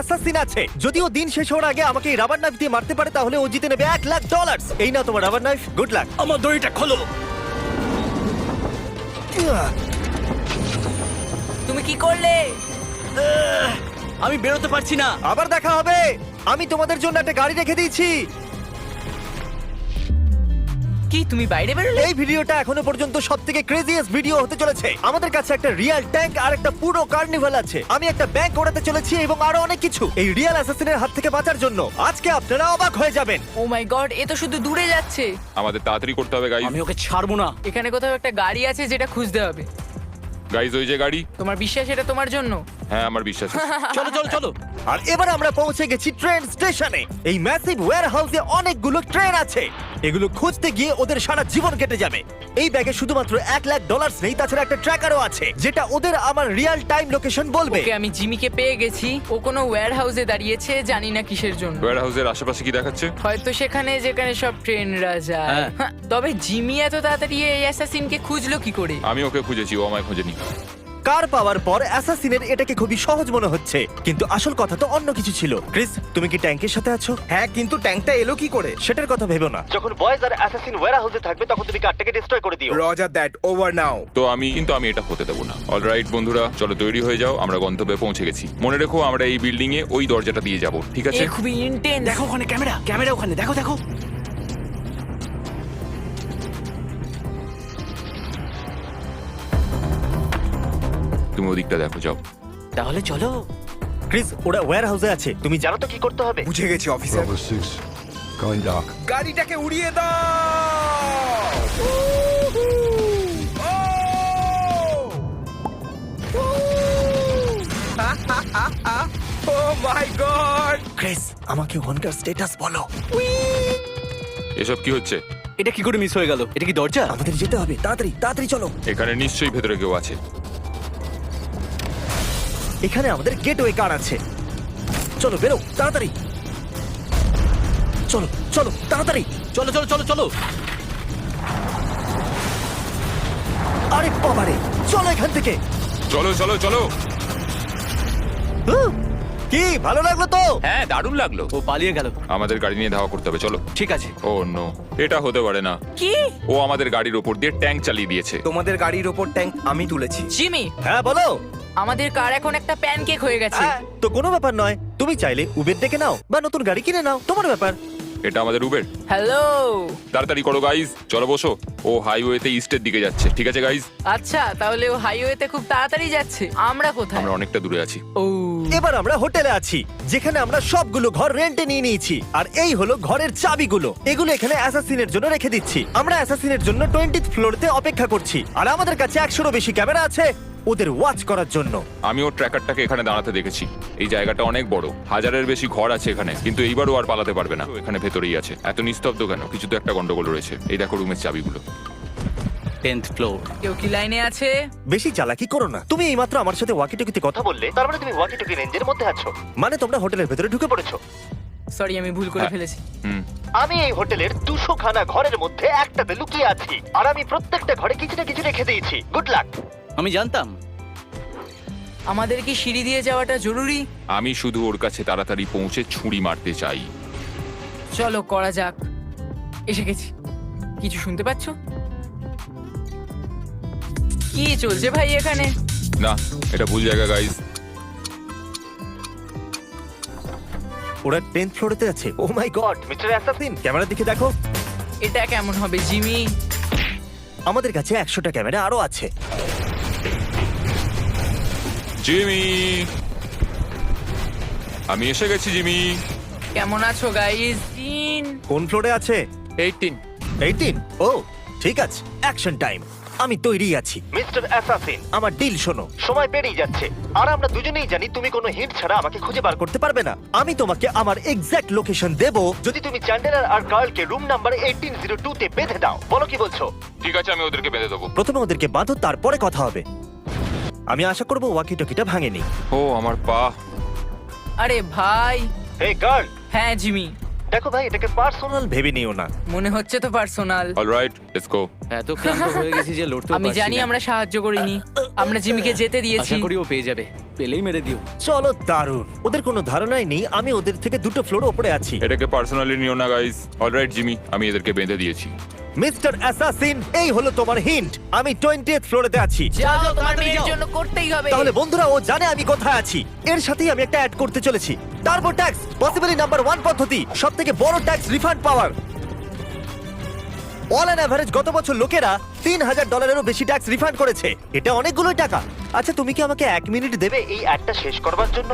Assassin আছে। যদিও দিন শেষ হওয়ার আগে আমাকে এই রাবার নাইফ দিয়ে মারতে পারে তাহলে ও জিতে নেবে $1,00,000। এই নাও তোমার রাবার নাইফ, গুড লাক। আমার দড়িটা খোলো। তুমি কি করলে? আমি বেরোতে পারছি না। আবার দেখা হবে। আমি তোমাদের জন্য একটা গাড়ি রেখে দিয়েছি। কি তুমি বাইরে বেরোলে? এই ভিডিওটা এখনো পর্যন্ত সবথেকে ক্রেজিয়েস্ট ভিডিও হতে চলেছে। আমাদের কাছে একটা রিয়েল ট্যাঙ্ক আর একটা পুরো কার্নিভাল আছে। আমি একটা ব্যাংক ওড়াতে চলেছি এবং আরো অনেক কিছু। এই রিয়েল অ্যাসাসিনের হাত থেকে বাঁচার জন্য আজকে আপনারা অবাক হয়ে যাবেন। ও মাই গড, এ তো শুধু দূরে যাচ্ছে। আমাদের তাড়াতাড়ি করতে হবে গাইজ। আমি ওকে ছাড়বো না। এখানে কোথাও একটা গাড়ি আছে যেটা খুঁজতে হবে। গাইজ ওই যে গাড়ি। তোমার বিশ্বাস এটা তোমার জন্য? হ্যাঁ আমার বিশ্বাস আছে। চলো চলো চলো। আর এবার আমরা পৌঁছে গেছি ট্রেন স্টেশনে। এই ম্যাসিভ ওয়্যারহাউসে অনেকগুলো ট্রেন আছে। এগুলো খুঁজতে গিয়ে ওদের সারা জীবন কেটে যাবে। এই ব্যাগে শুধুমাত্র $1,00,000 নেই, তাছাড়া একটা ট্র্যাকারও আছে যেটা ওদের আমার রিয়েল টাইম লোকেশন বলবে। ওকে, আমি জিমিকে পেয়ে গেছি। ও কোনো ওয়্যার হাউসে দাঁড়িয়েছে, জানি না কিসের জন্য। ওয়্যার হাউসের আশেপাশে কি দেখাচ্ছে? হয়তো সেখানে যেখানে সব ট্রেনরা যায়। হ্যাঁ। হ্যাঁ, তবে জিমি এত তাড়াতাড়ি এই অ্যাসাসিনকে খুঁজলো কি করে? আমি ওকে খুঁজেছি, ও আমায় খোঁজেনি। কার পাওয়ার পর অ্যাসাসিনের এটাকে খুবই সহজ মনে হচ্ছে, কিন্তু আসল কথা তো অন্য কিছু ছিল। ক্রিস, তুমি কি ট্যাঙ্কের সাথে আছো? হ্যাঁ, কিন্তু ট্যাঙ্কটা এলো কি করে? সেটার কথা ভেবো না। যখন বয়েজ আর অ্যাসাসিন ওয়্যারহাউসে থাকবে তখন তুমি কারটাকে ডিস্ট্রয় করে দিও। রজার দ্যাট, ওভার নাও। তো আমি এটা হতে দেবো না। অলরাইট বন্ধুরা, চলো তৈরি হয়ে যাও, আমরা গন্তব্যে পৌঁছে গেছি। মনে রেখো আমরা এই বিল্ডিং এ ওই দরজাটা দিয়ে যাব, ঠিক আছে? এ খুবই ইন্টেন্স। দেখো ওখানে ক্যামেরা, ক্যামেরা ওখানে দেখো দেখো। তুমি ওদিকটা দেখো, যাও। তাহলে চলো। ক্রিস, ওরা ওয়্যারহাউসে আছে। তুমি জানো তো কি করতে হবে? বুঝে গেছি অফিসার। Bravo 6, going dark. গাড়িটাকে উড়িয়ে দাও। ও মাই গড! ক্রিস, আমাকে ওখানকার স্ট্যাটাস বলো। এসব কি হচ্ছে? এটা কি করে মিস হয়ে গেল? এটা কি দরজা? আমাদের যেতে হবে, তাড়াতাড়ি তাড়াতাড়ি চলো। এখানে নিশ্চয়ই ভেতরে কেউ আছে। এখানে আমাদের গেটওয়ে কার আছে। চলো বেরো তাড়াতাড়ি। চলো চলো তাড়াতাড়ি। চলো চলো চলো চলো। আরে বাবারে, চলো এখান থেকে। চলো চলো চলো। কি ভালো লাগলো তো? হ্যাঁ, দারুণ লাগলো। ও পালিয়ে গেল। আমাদের গাড়ি নিয়ে ধাওয়া করতে হবে, চলো। ঠিক আছে। ও নো, এটা হতে পারে না। কি? ও আমাদের গাড়ির ওপর দিয়ে ট্যাঙ্ক চালিয়ে দিয়েছে। তোমাদের গাড়ির ওপর ট্যাঙ্ক আমি তুলেছি। জিমি, হ্যাঁ বলো। আমাদের কার এখন একটা প্যানকেক হয়ে গেছে। হ্যাঁ, তো কোনো ব্যাপার নয়। তুমি চাইলে উবের ডেকে নাও বা নতুন গাড়ি কিনে নাও, তোমার ব্যাপার। এটা আমাদের উবের। হ্যালো। তাড়াতাড়ি করো গাইজ, চলো বসো। ও হাইওয়েতে ইস্টের দিকে যাচ্ছে, ঠিক আছে গাইজ? আচ্ছা, তাহলে ও হাইওয়েতে খুব তাড়াতাড়ি যাচ্ছে। আমরা কোথায়? আমরা অনেকটা দূরে আছি। ও, এবার আমরা হোটেলে আছি, যেখানে আমরা সবগুলো ঘর রেন্টে নিয়ে নিয়েছি। আর এই হলো ঘরের চাবিগুলো। এগুলো এখানে অ্যাসাসিনের জন্য রেখে দিচ্ছি। আমরা অ্যাসাসিনের জন্য 20th ফ্লোরতে অপেক্ষা করছি। আর আমাদের কাছে 100-রও বেশি ক্যামেরা আছে ওদের ওয়াচ করার জন্য। আমি ওর ট্র্যাকারটাকে এখানে দাঁড়াতে দেখেছি। এই জায়গাটা অনেক বড়, 1000-এর বেশি ঘর আছে এখানে, কিন্তু এইবারও আর পালাতে পারবে না। ও এখানে ভেতরেই আছে। এত নিস্তব্ধ কেন? কিছু তো একটা গন্ডগোল রয়েছে। এই দেখো রুমের চাবিগুলো। 10th floor. কেউ কি লাইনে আছে? বেশি চালাকি করো না। তুমি এইমাত্র আমার সাথে ওয়াকিটকিতে কথা বললে, তার মানে তুমি ওয়াকিটকি রেঞ্জের মধ্যে আছো। মানে তোমরা হোটেলের ভেতরে ঢুকে পড়েছো। সরি, আমি ভুল করে হ্যাঁ। ফেলেছি। হুম। আমি এই হোটেলের 200 খানা ঘরের মধ্যে একটাতে লুকিয়ে আছি। আর আমি প্রত্যেকটা ঘরে কিছু না কিছু রেখে দিয়েছি। Good luck. আমি জানতাম। আমাদের কি সিঁড়ি দিয়ে যাওয়াটা জরুরি? আমি শুধু ওর কাছে তাড়াতাড়ি পৌঁছে ছুরি মারতে চাই। চলো করা যাক। এসে গেছি। কিছু শুনতে পাচ্ছ? কি চলছে ভাই এখানে? না, এটা ভুল জায়গা গাইজ। ওরা 10th ফ্লোরেতে আছে। ও মাই গড, মিস্টার অ্যাসাসিন, ক্যামেরার দিকে দেখো। এটা কেমন হবে জিমি? আমাদের কাছে 100টা ক্যামেরা আরো আছে। জিমি, আমি এসে গেছি জিমি। কেমন আছো গাইস? কোন ফ্লোরে আছে? 18। 18? ও ঠিক আছে, অ্যাকশন টাইম। আমি তৈরি আছি। মিস্টার অ্যাসাসিন, আমার ডিল শোনো। সময় পেরিয়ে যাচ্ছে আর আমরা দুজনেই জানি তুমি কোনো হিন্ট ছাড়া আমাকে খুঁজে বার করতে পারবে না। আমি তোমাকে আমার এক্সাক্ট লোকেশন দেব যদি তুমি চ্যান্ডেলার আর কার্লকে রুম নাম্বার 1802 তে বেঁধে দাও। বলো কি বলছো? ঠিক আছে, আমি ওদেরকে বেঁধে দেবো। প্রথমে ওদেরকে বাঁধো, তারপরে কথা হবে। আমি আশা করবো ওয়াকিটকিটা ভাঙেনি। ও আমার পা। আরে ভাই। হে কার্ল। হ্যাঁ জিমি। দেখো ভাই, এটাকে পার্সোনাল ভেবে নিও না। মনে হচ্ছে তো পার্সোনাল। Alright, let's go. এত ক্লান্ত হয়ে গেছি যে লড়তে আমি জানি আমরা সাহায্য করিনি। আমরা জিমিকে যেতে দিয়েছি। আশা করি ও পেয়ে যাবে। পেলেই মেরে দিও। চলো দারুণ। ওদের কোনো ধারণাই নেই আমি ওদের থেকে 2টো ফ্লোর ওপরে আছি। এটাকে পার্সোনালি নিও না গাইস। অলরাইট জিমি, আমি এদেরকে বেঁধে দিয়েছি। মিস্টার অ্যাসাসিন, এই হলো তোমার হিন্ট। আমি 20th ফ্লোরেতে আছি। যাও তোমার তাড়াতাড়ি মেয়ের যাও। জন্য করতেই হবে। তাহলে বন্ধুরা, ও জানে আমি কোথায় আছি। এর সাথেই আমি একটা অ্যাড করতে চলেছি। টার্বো ট্যাক্স, পসিবলি নাম্বার 1 পদ্ধতি, সবথেকে বড় tax refund power. All an average গত বছর লোকেরা $3000 বেশি ট্যাক্স রিফান্ড করেছে। এটা অনেকগুলোই টাকা। আচ্ছা, তুমি কি আমাকে 1 মিনিট দেবে এই অ্যাডটা শেষ করবার জন্য?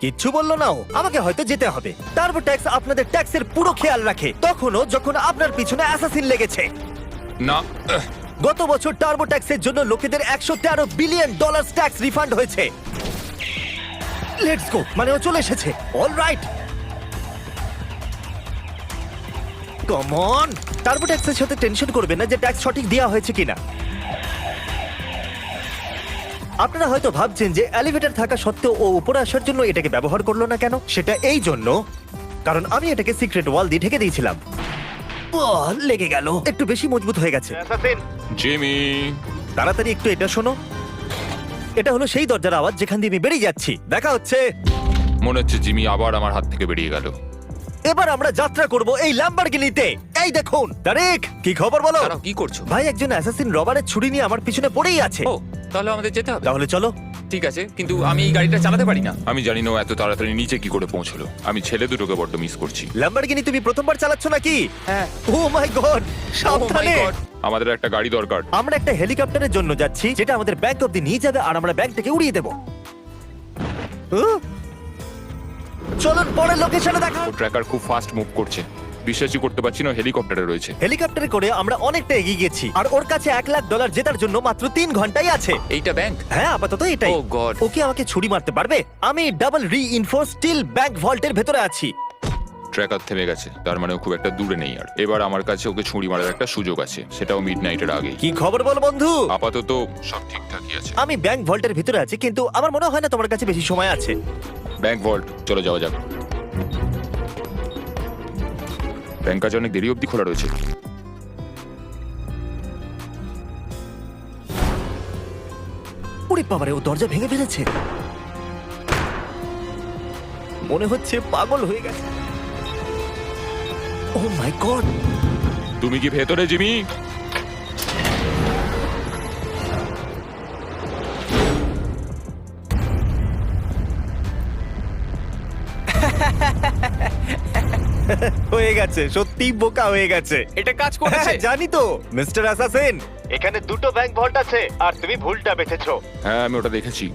কিচ্ছু বললো না ও। আমাকে হয়তো যেতে হবে। টার্বো ট্যাক্স আপনাদের ট্যাক্সের পুরো খেয়াল রাখে, তখনও যখন আপনার পিছনে অ্যাসাসিন লেগেছে। না, গত বছর টার্বো ট্যাক্সের জন্য লোকেদের $113 বিলিয়ন ট্যাক্স রিফান্ড হয়েছে। লেটস গো, মানে ও চলে এসেছে। Alright, come on. টার্বো ট্যাক্সের সাথে টেনশন করবেন না যে ট্যাক্স সঠিক দেওয়া হয়েছে কিনা। আপনারা হয়তো ভাবছেন যে এলিভেটর থাকা সত্ত্বেও ও উপরে আসার জন্য এটাকে ব্যবহার করলো না কেন। সেটা এই জন্য কারণ আমি এটাকে সিক্রেট ওয়াল দিয়ে ঢেকে দিয়েছিলাম। লেগে গেল, একটু বেশি মজবুত হয়ে গেছে। জিমি। তাড়াতাড়ি একটু এটা শোনো। এটা হলো সেই দরজার আওয়াজ যেখান দিয়ে আমি বেরিয়ে যাচ্ছি। দেখা হচ্ছে। মনে হচ্ছে জিমি আবার আমার হাত থেকে বেরিয়ে গেল। এবার আমরা যাত্রা করব এই ল্যাম্বরগিনিতে। এই দেখুন, তারিক, কি খবর বলো? দাঁড়াও, কি করছো? ভাই, একজন অ্যাসাসিন রবারের ছুরি নিয়ে আমার পিছনে পড়েই আছে। ও, তাহলে আমাদের যেতে হবে। তাহলে চলো। ঠিক আছে, কিন্তু আমি এই গাড়িটা চালাতে পারি না। আমি জানি না ও এত তাড়াতাড়ি নিচে কি করে পৌঁছলো। আমি ছেলে দুটোকে বড্ড মিস করছি। ল্যাম্বরগিনি তুমি প্রথমবার চালাচ্ছ নাকি? হ্যাঁ। ও মাই গড, সাবধানে। Oh my God! আমাদের একটা গাড়ি দরকার। আমরা একটা হেলিকপ্টারের জন্য যাচ্ছি যেটা আমাদের ব্যাংক অব্দি নিয়ে যাবে আর আমরা ব্যাংক থেকে উড়িয়ে দেবো। চলুন পরের লোকেশনে দেখা। ও ট্র্যাকার খুব ফাস্ট মুভ করছে। বিশ্বাসই করতে পারছি না হেলিকপ্টারে রয়েছে। হেলিকপ্টারে করে আমরা অনেকটা এগিয়ে গেছি আর ওর কাছে $1,00,000 জেতার জন্য মাত্র 3 ঘন্টাই আছে। এইটা ব্যাংক? হ্যাঁ, আপাতত এটাই। Oh God! ও কি আমাকে ছুরি মারতে পারবে? আমি ডাবল রিইনফোর্স স্টিল ব্যাংক ভল্টের ভেতরে আছি। ট্র্যাকার থেমে গেছে, তার মানে ও খুব একটা দূরে নেই আর। এবার আমার কাছে ওকে ছুরি মারার একটা সুযোগ আছে, সেটাও মিডনাইটের আগেই। কি খবর বল বন্ধু? আপাতত সব ঠিকঠাকই আছে। আমি ব্যাংক ভল্টের ভিতরে আছি, কিন্তু আমার মনে হয় না তোমার কাছে বেশি সময় আছে। ব্যাংক ভল্ট, চলে যাওয়া যাক। ব্যাংক আজ অনেক দেরি অবধি খোলা রয়েছে। ওরে বাবারে, ও দরজা ভেঙে ফেলেছে। মনে হচ্ছে পাগল হয়ে গেছে। ও মাই গড! তুমি কি ভেতরে, জিমি? হয়ে গেছে, সত্যি বোকা হয়ে গেছে। এটা কাজ করেছে। হ্যাঁ, জানি তো মিস্টার অ্যাসাসিন। এখানে 2টো ব্যাংক ভল্ট আছে আর তুমি ভুলটা বেঁচেছো। হ্যাঁ, আমি ওটা দেখেছি।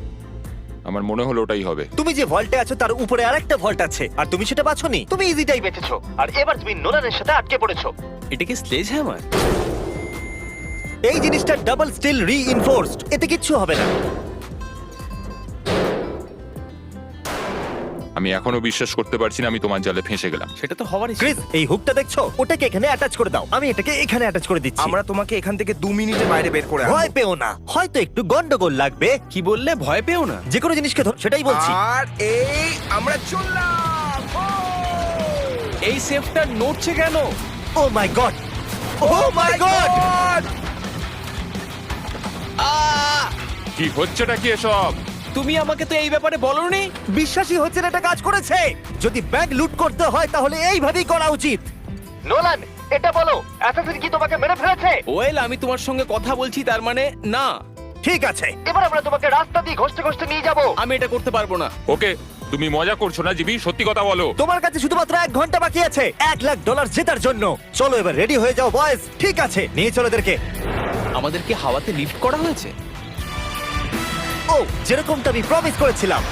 আমার মনে হলো ওটাই হবে। তুমি যে ভল্টে আছো তার উপরে আরেকটা ভল্ট আছে আর তুমি সেটা বাছোনি। তুমি ইজিটাই বেঁচেছো আর এবার তুমি নোলানের সাথে আটকে পড়েছো। এটা কি স্লেজ হ্যামার? এই জিনিসটা ডাবল স্টিল রিইনফোর্সড, এতে কিচ্ছু হবে না। আমি এখনো বিশ্বাস করতে পারছি না আমি তোমার জালে ফেঁসে গেলাম। সেটা তো হওয়ারই ছিল। ক্রিস, এই হুকটা দেখছো? ওটাকে এখানে অ্যাটাচ করে দাও। আমি এটাকে এখানে অ্যাটাচ করে দিচ্ছি। আমরা তোমাকে এখান থেকে 2 মিনিটের বাইরে বের করে আনবো। ভয় পেও না, হয়তো একটু গন্ডগোল লাগবে। কি বললে? ভয় পেও না। যে কোনো জিনিসকে ধর, সেটাই বলছি। আর এই আমরা চললাম। এই সেফটা নড়ছে কেন? ও মাই গড, ও মাই গড! কি হচ্ছেটা কি এসব? তুমি আমাকে তো এই ব্যাপারে বলোনি। বিশ্বাসই হচ্ছে না এটা কাজ করেছে। যদি ব্যাংক লুট করতে হয় তাহলে এইভাবেই করা উচিত। নোলান, এটা বলো, অ্যাসাসিন কি তোমাকে মেরে ফেলেছে? ওয়েল, আমি তোমার সঙ্গে কথা বলছি, তার মানে না। ঠিক আছে, এবার আমরা তোমাকে রাস্তা দিয়ে ঘষতে ঘষতে নিয়ে যাব। আমি এটা করতে পারবো না। ওকে, তুমি মজা করছো না জিমি, সত্যি কথা বলো। তোমার কাছে শুধুমাত্র 1 ঘন্টা বাকি আছে $1,00,000 জেতার জন্য। চলো এবার রেডি হয়ে যাও বয়েজ। ঠিক আছে, নিয়ে চলো এদেরকে। আমাদের কি হাওয়াতে লিফট করা হয়েছে? ও, যেরকমটা আমি প্রমিস করেছিলাম।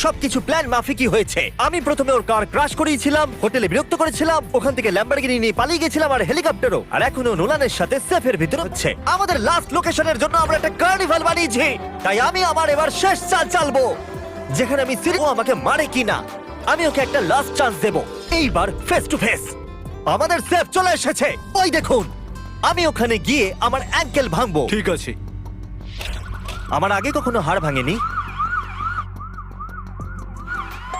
সবকিছু প্ল্যান মাফিকই হয়েছে। আমি প্রথমে ওর কার ক্রাশ করিয়েছিলাম, হোটেলে বিরক্ত করেছিলাম, ওখান থেকে ল্যাম্বরগিনি নিয়ে পালিয়ে গেছিলাম আর হেলিকপ্টারও। আর এখনো নোলানের সাথে সেফের ভিতরে হচ্ছে। আমাদের লাস্ট লোকেশনের জন্য আমরা একটা কার্নিভাল বানিয়েছি, তাই আমি আমার এবার শেষ চাল চালবো, যেখানে আমি সিরিও আমাকে মারে কিনা। আমি ওকে একটা লাস্ট চান্স দেব, এইবার ফেস টু ফেস। আমাদের সেফ চলে এসেছে, ওই দেখুন। আমি ওখানে গিয়ে আমার অ্যাঙ্কেল ভাঙবো। ঠিক আছে। আমার আগে কখনো হাড় ভাঙেনি।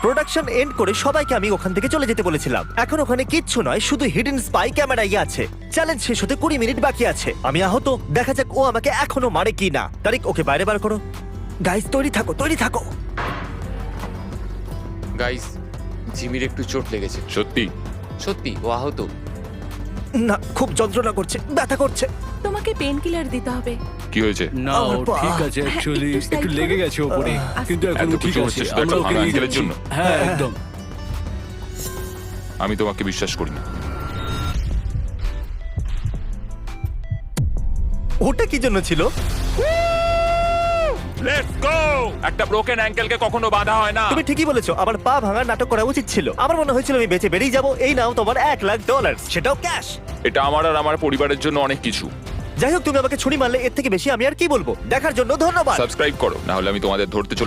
প্রোডাকশন এন্ড করে সবাইকে আমি ওখান থেকে চলে যেতে বলেছিলাম। এখন ওখানে কিচ্ছু নয়, শুধু হিডেন স্পাই ক্যামেরাই আছে। চ্যালেঞ্জ শেষ হতে 20 মিনিট বাকি আছে। আমি আহত, দেখা যাক ও আমাকে এখনো মারে কি না। তারিক, ওকে বাইরে বার করো। গাইস, তৈরি থাকো, তৈরি থাকো। গাইস, জিমির একটু চোট লেগেছে। সত্যি? সত্যি ও আহত। না, খুব যন্ত্রণা করছে, ব্যথা করছে। তোমাকে পেন কিলার দিতে হবে। কি হয়েছে? না আমার ও পা। ঠিক আছে অ্যাকচুয়ালি একটু একটু side লেগে করো। গেছে ওপরে কিন্তু এখন এত ঠিক কিছু আছে হচ্ছে শুধু আমরা একটা ওকে ভাঙা নিয়ে আঙ্কেলের যাচ্ছি। জন্য? হ্যাঁ একদম। আমি তোমাকে বিশ্বাস করি না। ওটা কি জন্য ছিল? Let's go! একটা ব্রোকেন অ্যাঙ্কেলকে কখনো বাধা হয় না। তুমি ঠিকই বলেছো, আমার পা ভাঙার নাটক করা উচিত ছিল। আমার মনে হয়েছিল আমি বেঁচে বেরিয়ে যাবো। এই নাও তোমার $1,00,000, সেটাও ক্যাশ। এটা আমার আর আমার পরিবারের জন্য অনেক কিছু। যাই হোক, তুমি আমাকে ছুরি মারলে, এর থেকে বেশি আমি আর কি বলবো। দেখার জন্য ধন্যবাদ। সাবস্ক্রাইব করো, না হলে আমি তোমাদের ধরতে চলে